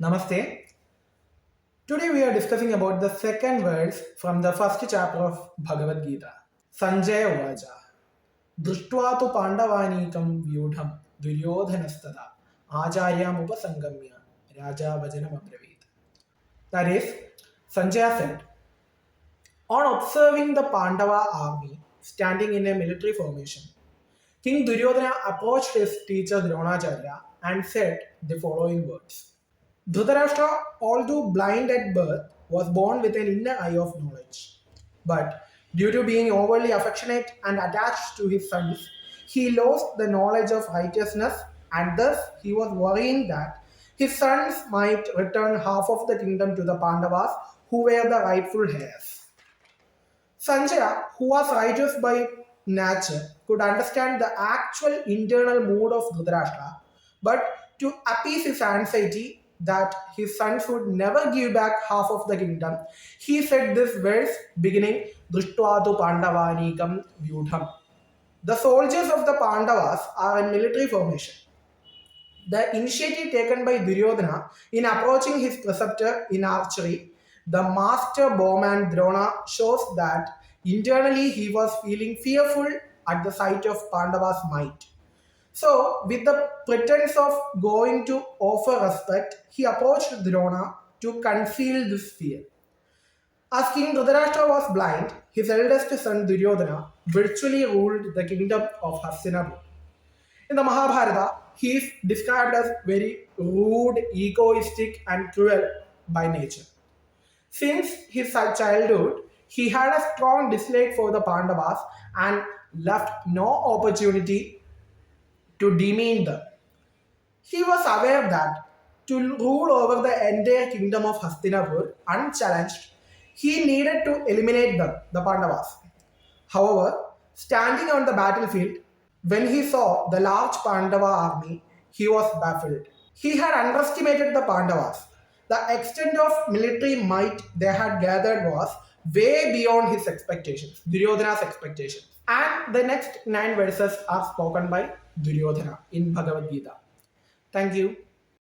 Namaste. Today we are discussing about the second verse from the first chapter of Bhagavad Gita. Sanjaya Uvaja. Drishtva tu Pandavanekam vyudham Duryodhanastada Acharyam upasangamya Raja Vajanam abravit. That is, Sanjaya said, on observing the Pandava army standing in a military formation, King Duryodhana approached his teacher Dronacharya and said the following words. Dhritarashtra, although blind at birth, was born with an inner eye of knowledge. But due to being overly affectionate and attached to his sons, he lost the knowledge of righteousness, and thus he was worrying that his sons might return half of the kingdom to the Pandavas, who were the rightful heirs. Sanjaya, who was righteous by nature, could understand the actual internal mood of Dhritarashtra, but to appease his anxiety that his sons would never give back half of the kingdom, he said this verse beginning Drishtva tu Pandavanikam Vyudham. The soldiers of the Pandavas are in military formation. The initiative taken by Duryodhana in approaching his preceptor in archery, the master bowman Drona, shows that internally he was feeling fearful at the sight of Pandava's might. So, with the pretense of going to offer respect, he approached Drona to conceal this fear. As King Dhritarashtra was blind, his eldest son Duryodhana virtually ruled the kingdom of Hastinapur. In the Mahabharata, he is described as very rude, egoistic, and cruel by nature. Since his childhood, he had a strong dislike for the Pandavas and left no opportunity to demean them. He was aware that to rule over the entire kingdom of Hastinapur unchallenged, he needed to eliminate them, the Pandavas. However, standing on the battlefield, when he saw the large Pandava army, he was baffled. He had underestimated the Pandavas. The extent of military might they had gathered was way beyond his expectations, Duryodhana's expectations. And the next 9 verses are spoken by Duryodhana in Bhagavad Gita. Thank you.